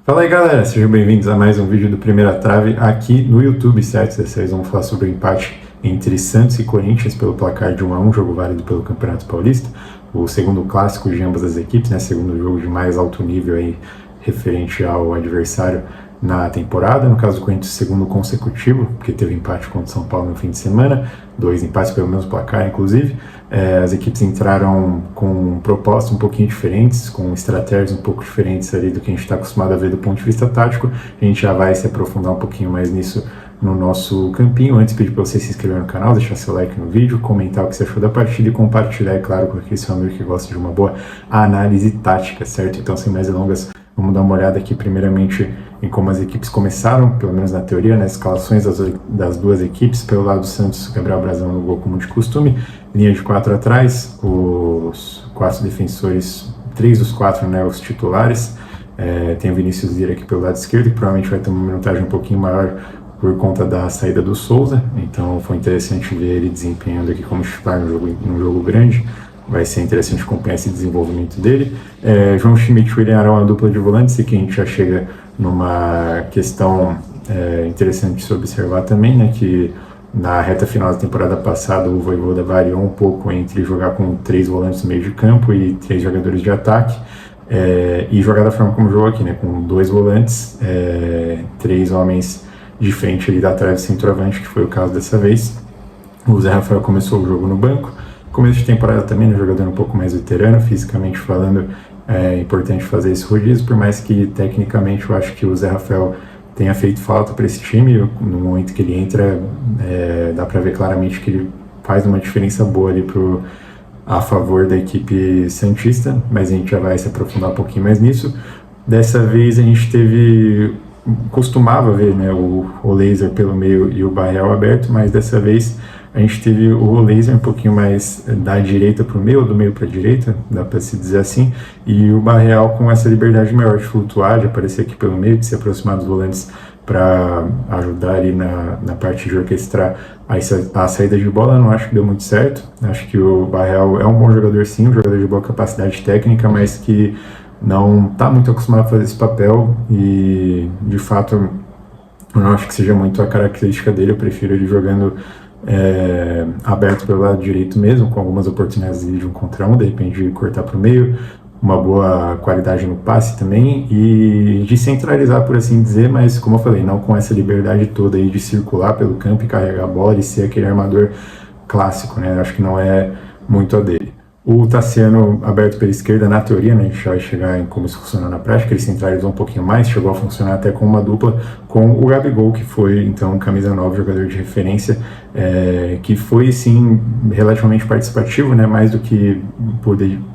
Fala aí galera, sejam bem-vindos a mais um vídeo do Primeira Trave aqui no YouTube, certo? Dessa vez vamos falar sobre o empate entre Santos e Corinthians pelo placar de 1-1, jogo válido pelo Campeonato Paulista, o segundo clássico de ambas as equipes, né? Segundo jogo de mais alto nível aí referente ao adversário na temporada, no caso do Corinthians, segundo consecutivo, porque teve empate contra o São Paulo no fim de semana, 2 empates pelo mesmo placar, inclusive. As equipes entraram com propostas um pouquinho diferentes, com estratégias um pouco diferentes ali do que a gente está acostumado a ver do ponto de vista tático. A gente já vai se aprofundar um pouquinho mais nisso no nosso campinho. Antes, pedir para você se inscrever no canal, deixar seu like no vídeo, comentar o que você achou da partida e compartilhar, é claro, com aquele seu amigo que gosta de uma boa análise tática, certo? Então, sem mais delongas, vamos dar uma olhada aqui primeiramente em como as equipes começaram, pelo menos na teoria, nas escalações das duas equipes. Pelo lado do Santos, Gabriel Brazão no gol como de costume, linha de 4 atrás, os 4 defensores, 3 dos 4, né, os titulares. Tem o Vinícius Lira aqui pelo lado esquerdo, que provavelmente vai ter uma minutagem um pouquinho maior por conta da saída do Souza, então foi interessante ver ele desempenhando aqui como titular num jogo grande. Vai ser interessante acompanhar esse desenvolvimento dele. João Schmidt e William Arão, a dupla de volantes, e que a gente já chega numa questão interessante de se observar também, né, que na reta final da temporada passada o Vojvoda variou um pouco entre jogar com 3 volantes no meio de campo e 3 jogadores de ataque, e jogar da forma como jogou aqui, né, com 2 volantes, 3 homens de frente ali da trave centroavante, que foi o caso dessa vez. O Zé Rafael começou o jogo no banco. Começo de temporada também, um jogador um pouco mais veterano, fisicamente falando, é importante fazer esse rodízio, por mais que tecnicamente eu acho que o Zé Rafael tenha feito falta para esse time. No momento que ele entra, dá para ver claramente que ele faz uma diferença boa ali a favor da equipe santista, mas a gente já vai se aprofundar um pouquinho mais nisso. Dessa vez a gente costumava ver, né, o Laser pelo meio e o Barreal aberto, mas dessa vez a gente teve o Laser um pouquinho mais da direita para o meio, ou do meio para a direita, dá para se dizer assim, e o Barreal com essa liberdade maior de flutuar, de aparecer aqui pelo meio, de se aproximar dos volantes para ajudar ali na parte de orquestrar a saída de bola. Não acho que deu muito certo. Acho que o Barreal é um bom jogador sim, um jogador de boa capacidade técnica, mas que não está muito acostumado a fazer esse papel, e de fato eu não acho que seja muito a característica dele. Eu prefiro ele jogando aberto pelo lado direito mesmo, com algumas oportunidades de 1 contra 1, de repente de cortar para o meio, uma boa qualidade no passe também, e de centralizar, por assim dizer, mas como eu falei, não com essa liberdade toda aí de circular pelo campo e carregar a bola e ser aquele armador clássico, né? Eu acho que não é muito a dele. O Tassiano aberto pela esquerda, na teoria, né, a gente já vai chegar em como isso funciona na prática, ele centralizou um pouquinho mais, chegou a funcionar até com uma dupla com o Gabigol, que foi, então, camisa 9, jogador de referência, que foi, sim, relativamente participativo, né, mais do que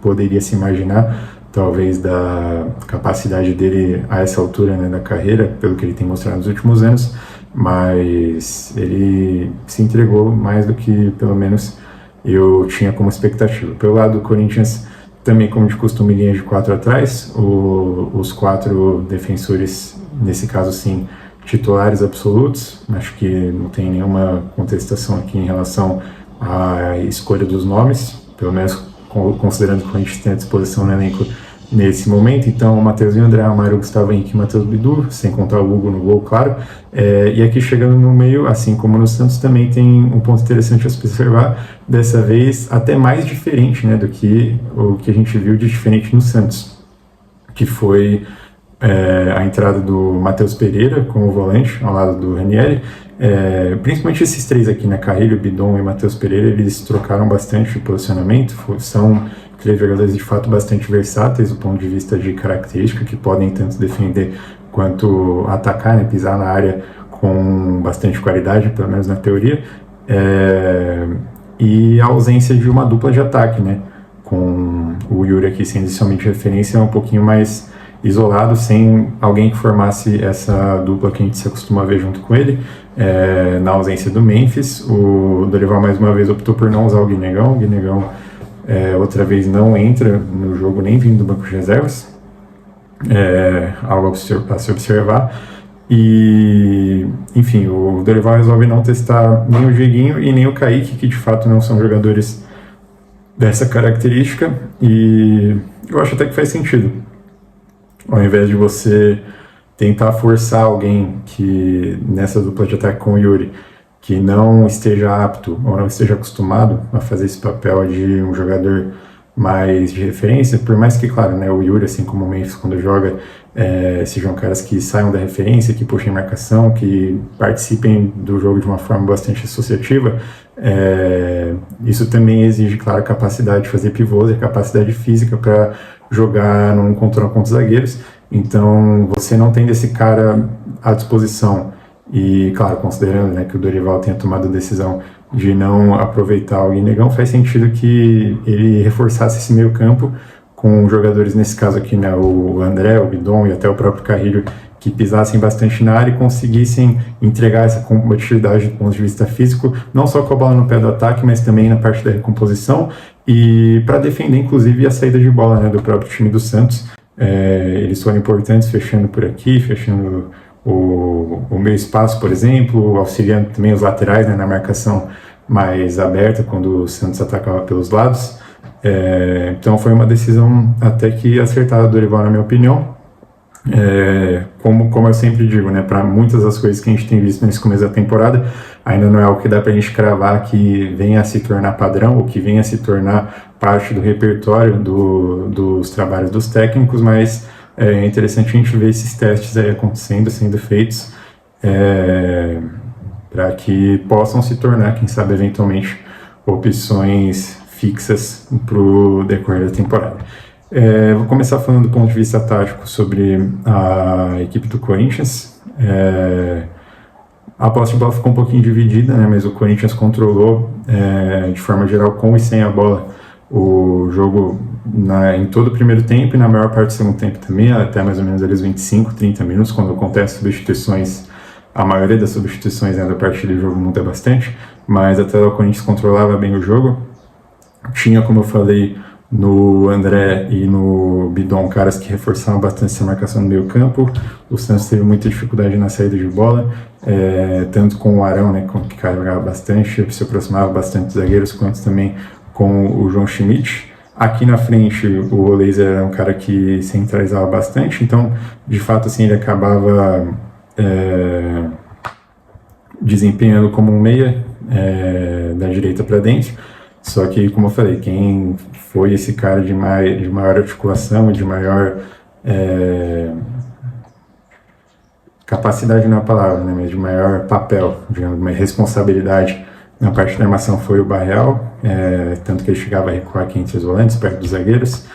poderia se imaginar, talvez, da capacidade dele a essa altura, né, da carreira, pelo que ele tem mostrado nos últimos anos, mas ele se entregou mais do que, pelo menos, eu tinha como expectativa. Pelo lado do Corinthians, também como de costume, linha de 4 atrás, os 4 defensores, nesse caso sim, titulares absolutos. Acho que não tem nenhuma contestação aqui em relação à escolha dos nomes, pelo menos considerando que a gente tem à disposição no elenco nesse momento. Então, Matheusinho, André Amaro, Gustavo Henrique e Matheus Bidu, sem contar o Hugo no gol, claro. E aqui chegando no meio, assim como no Santos, também tem um ponto interessante a se observar, dessa vez até mais diferente, né, do que o que a gente viu de diferente no Santos, que foi a entrada do Matheus Pereira como volante, ao lado do Ranieri. Principalmente esses 3 aqui, né, Carrilho, Bidon e Matheus Pereira, eles trocaram bastante de posicionamento, são 3 jogadores de fato bastante versáteis do ponto de vista de característica, que podem tanto defender quanto atacar, né, pisar na área com bastante qualidade, pelo menos na teoria, e a ausência de uma dupla de ataque, né, com o Yuri aqui sendo inicialmente referência, um pouquinho mais isolado, sem alguém que formasse essa dupla que a gente se acostuma a ver junto com ele. Na ausência do Memphis, o Dorival mais uma vez optou por não usar o Guinegão. O Guinegão outra vez não entra no jogo, nem vindo do banco de reservas, algo a se observar. E, enfim, o Dorival resolve não testar nem o Dieguinho e nem o Kaique, que de fato não são jogadores dessa característica, e eu acho até que faz sentido. Ao invés de você tentar forçar alguém que nessa dupla de ataque com o Yuri, que não esteja apto ou não esteja acostumado a fazer esse papel de um jogador mais de referência, por mais que, claro, né, o Yuri, assim como o Memphis, quando joga, sejam caras que saiam da referência, que puxem marcação, que participem do jogo de uma forma bastante associativa, isso também exige, claro, capacidade de fazer pivôs e capacidade física para jogar num contra um contra os zagueiros. Então, você não tendo esse cara à disposição e, claro, considerando, né, que o Dorival tenha tomado a decisão de não aproveitar o Guinegão, faz sentido que ele reforçasse esse meio campo com jogadores, nesse caso aqui, né, o André, o Bidon e até o próprio Carrilho, que pisassem bastante na área e conseguissem entregar essa combatividade do ponto de vista físico, não só com a bola no pé do ataque, mas também na parte da recomposição e para defender, inclusive, a saída de bola, né, do próprio time do Santos. Eles foram importantes fechando por aqui, fechando o meio espaço, por exemplo, auxiliando também os laterais, né, na marcação mais aberta quando o Santos atacava pelos lados. Então foi uma decisão até que acertada do Dorival, na minha opinião. Como eu sempre digo, né, para muitas das coisas que a gente tem visto nesse começo da temporada, ainda não é algo que dá para a gente cravar que venha a se tornar padrão ou que venha a se tornar parte do repertório dos trabalhos dos técnicos, mas é interessante a gente ver esses testes aí acontecendo, sendo feitos, para que possam se tornar, quem sabe, eventualmente, opções fixas para o decorrer da temporada. Vou começar falando do ponto de vista tático sobre a equipe do Corinthians. A posse de bola ficou um pouquinho dividida, né, mas o Corinthians controlou, de forma geral, com e sem a bola, o jogo em todo o primeiro tempo e na maior parte do segundo tempo também, até mais ou menos ali os 25, 30 minutos, quando acontecem substituições. A maioria das substituições, né, da partida do jogo muda bastante, mas até lá o Corinthians controlava bem o jogo. Tinha, como eu falei, no André e no Bidon, caras que reforçavam bastante essa marcação no meio campo. O Santos teve muita dificuldade na saída de bola, tanto com o Arão, né, que carregava bastante, se aproximava bastante dos zagueiros, quanto também com o João Schmidt. Aqui na frente, o Laser era um cara que centralizava bastante, então, de fato, assim, ele acabava desempenhando como um meia da direita para dentro. Só que, como eu falei, quem foi esse cara de maior articulação e de maior capacidade, não é a palavra, né, mas de maior papel, digamos, uma responsabilidade na parte da armação foi o Barreal, tanto que ele chegava a recuar aqui entre os volantes, perto dos zagueiros,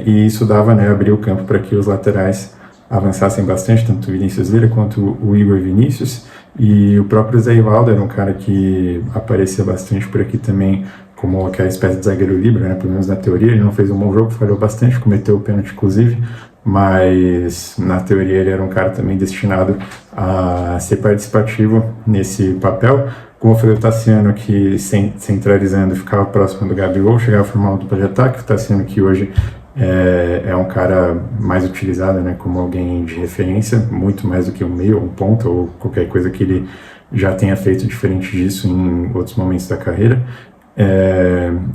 e isso dava, né, abrir o campo para que os laterais avançassem bastante, tanto o Vinícius Lira quanto o Igor Vinícius, e o próprio Zé Rivaldo era um cara que aparecia bastante por aqui também, como aquela espécie de zagueiro livre, né, pelo menos na teoria. Ele não fez um bom jogo, falhou bastante, cometeu o pênalti inclusive, mas na teoria ele era um cara também destinado a ser participativo nesse papel. Como eu falei, o Tassiano aqui centralizando, ficava próximo do Gabigol, chegava a formar uma dupla de ataque. O Tassiano que hoje é um cara mais utilizado, né, como alguém de referência, muito mais do que um meio, um ponta ou qualquer coisa que ele já tenha feito diferente disso em outros momentos da carreira.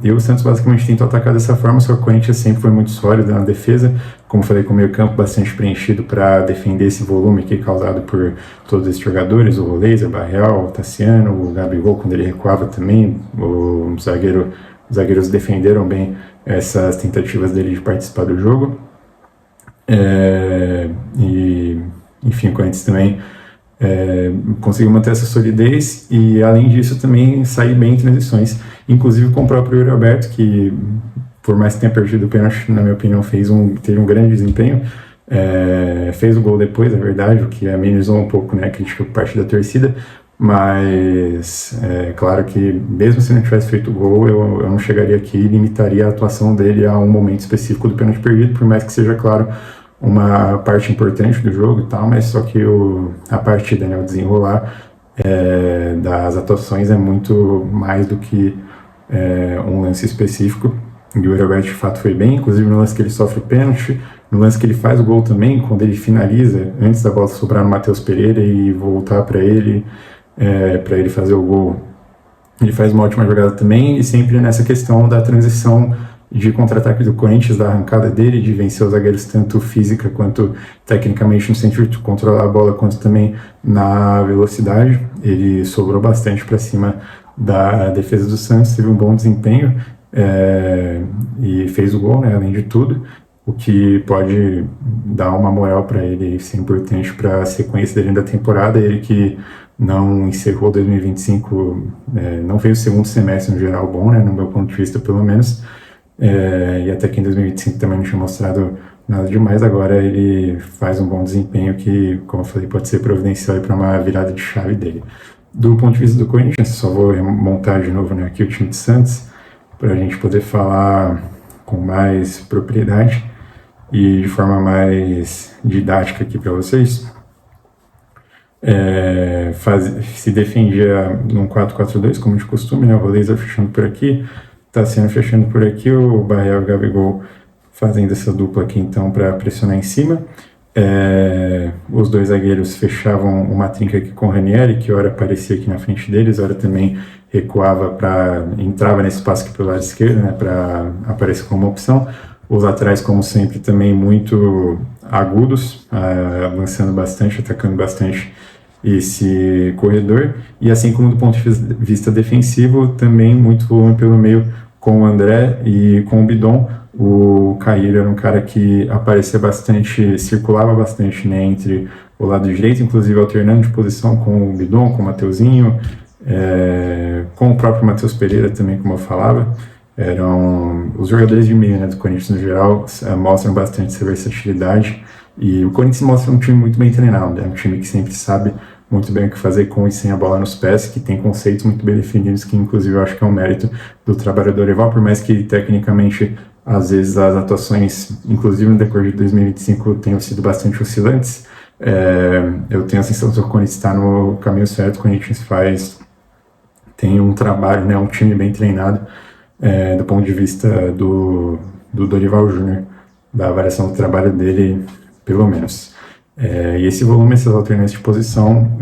E o Santos basicamente tentou atacar dessa forma, só que o Corinthians sempre foi muito sólido na defesa, como falei, com o meio campo bastante preenchido para defender esse volume aqui causado por todos esses jogadores, o Laser, o Barreal, o Tassiano, o Gabigol quando ele recuava também, os zagueiros defenderam bem essas tentativas dele de participar do jogo. E enfim, o Corinthians também conseguiu manter essa solidez e, além disso, também sair bem em transições, inclusive com o próprio Yuri Alberto, que, por mais que tenha perdido o pênalti, na minha opinião, teve um grande desempenho. Fez o gol depois, é verdade, o que amenizou um pouco, né, a crítica por parte da torcida, mas claro que mesmo se não tivesse feito o gol, eu não chegaria aqui e limitaria a atuação dele a um momento específico do pênalti perdido, por mais que seja, claro, uma parte importante do jogo e tal, mas só que a partida, né, o desenrolar das atuações é muito mais do que um lance específico. E o Roberto de fato foi bem, inclusive no lance que ele sofre o pênalti, no lance que ele faz o gol também, quando ele finaliza, antes da bola sobrar no Matheus Pereira e voltar para ele fazer o gol. Ele faz uma ótima jogada também, e sempre nessa questão da transição de contra-ataque do Corinthians, da arrancada dele, de vencer os zagueiros tanto física quanto tecnicamente, no sentido de controlar a bola, quanto também na velocidade. Ele sobrou bastante para cima da defesa do Santos, teve um bom desempenho e fez o gol, né, além de tudo, o que pode dar uma moral para ele e ser importante para a sequência dele da temporada. Ele que não encerrou 2025, não fez o segundo semestre no geral bom, né, no meu ponto de vista pelo menos, e até que em 2025 também não tinha mostrado nada demais. Agora ele faz um bom desempenho que, como eu falei, pode ser providencial para uma virada de chave dele. Do ponto de vista do Corinthians, só vou montar de novo, né, aqui o time de Santos, para a gente poder falar com mais propriedade e de forma mais didática aqui para vocês. Se defendia num 4-4-2, como de costume, né, o Laser fechando por aqui, Tassiano fechando por aqui, o Bahia e o Gabigol fazendo essa dupla aqui então para pressionar em cima. Os dois zagueiros fechavam uma trinca aqui com o Ranieri, que ora aparecia aqui na frente deles, ora também recuava entrava nesse espaço aqui pelo lado esquerdo, né, para aparecer como opção. Os laterais, como sempre, também muito agudos, avançando bastante, atacando bastante esse corredor. E assim como do ponto de vista defensivo, também muito volume pelo meio com o André e com o Bidon. O Caíro era um cara que aparecia bastante, circulava bastante, né, entre o lado direito, inclusive alternando de posição com o Bidon, com o Mateuzinho, com o próprio Matheus Pereira também, como eu falava. Os jogadores de meio, né, do Corinthians no geral mostram bastante essa versatilidade, e o Corinthians mostra um time muito bem treinado, é um time que sempre sabe muito bem o que fazer com e sem a bola nos pés, que tem conceitos muito bem definidos, que inclusive eu acho que é um mérito do trabalho do Dorival, por mais que tecnicamente às vezes as atuações, inclusive no decorrer de 2025, tenham sido bastante oscilantes. Eu tenho a sensação que o Corinthians está no caminho certo. O Corinthians tem um trabalho, né, um time bem treinado, do ponto de vista do Dorival Júnior, da avaliação do trabalho dele, pelo menos. E esse volume, essas alternâncias de posição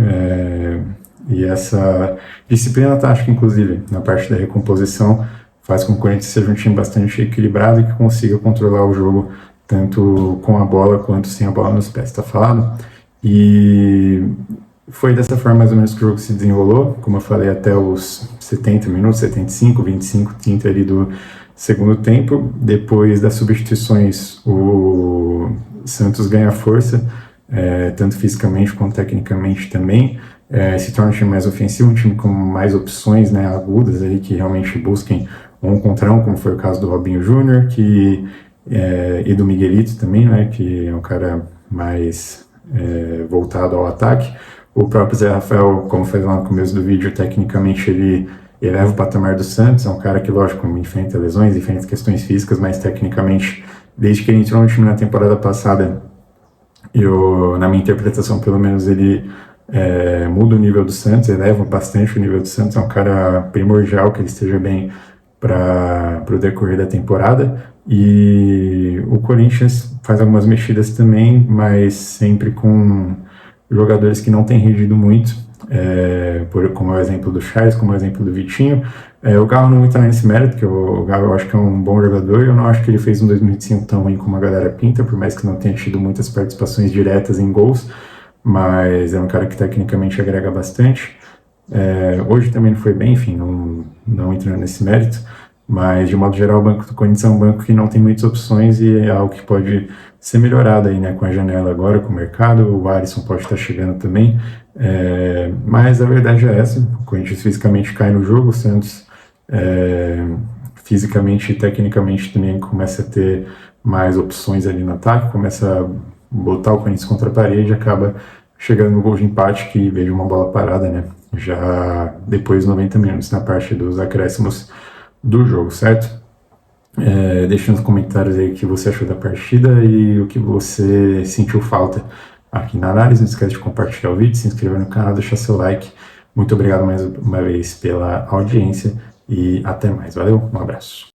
e essa disciplina tática, inclusive, na parte da recomposição, faz com que o Corinthians seja um time bastante equilibrado e que consiga controlar o jogo tanto com a bola quanto sem a bola nos pés, tá falado? E foi dessa forma mais ou menos que o jogo se desenrolou, como eu falei, até os 70 minutos, 75, 25, 30 ali do segundo tempo. Depois das substituições, o Santos ganha força, tanto fisicamente quanto tecnicamente também, se torna um time mais ofensivo, um time com mais opções, né, agudas ali, que realmente busquem um contra um, como foi o caso do Robinho Júnior, e do Miguelito também, né, que é um cara mais voltado ao ataque. O próprio Zé Rafael, como foi lá no começo do vídeo, tecnicamente ele eleva o patamar do Santos, é um cara que, lógico, enfrenta lesões, enfrenta questões físicas, mas tecnicamente, desde que ele entrou no time na temporada passada, na minha interpretação, pelo menos, ele muda o nível do Santos, eleva bastante o nível do Santos, é um cara primordial que ele esteja bem para o decorrer da temporada. E o Corinthians faz algumas mexidas também, mas sempre com jogadores que não têm rendido muito, como é o exemplo do Charles, como é o exemplo do Vitinho. O Galo não entra nesse mérito, que o Galo eu acho que é um bom jogador, eu não acho que ele fez um 2025 tão ruim como a galera pinta, por mais que não tenha tido muitas participações diretas em gols, mas é um cara que tecnicamente agrega bastante. Hoje também não foi bem, enfim, não entrando nesse mérito, mas de modo geral o banco do Corinthians é um banco que não tem muitas opções e é algo que pode ser melhorado aí, né, com a janela agora, com o mercado. O Alisson pode estar chegando também, mas a verdade é essa: o Corinthians fisicamente cai no jogo, o Santos fisicamente e tecnicamente também começa a ter mais opções ali no ataque, começa a botar o Corinthians contra a parede, acaba chegando no gol de empate, que veio uma bola parada, né, já depois de 90 minutos, na parte dos acréscimos do jogo, certo? Deixe nos comentários aí o que você achou da partida e o que você sentiu falta aqui na análise. Não esquece de compartilhar o vídeo, se inscrever no canal, deixar seu like. Muito obrigado mais uma vez pela audiência e até mais. Valeu, um abraço.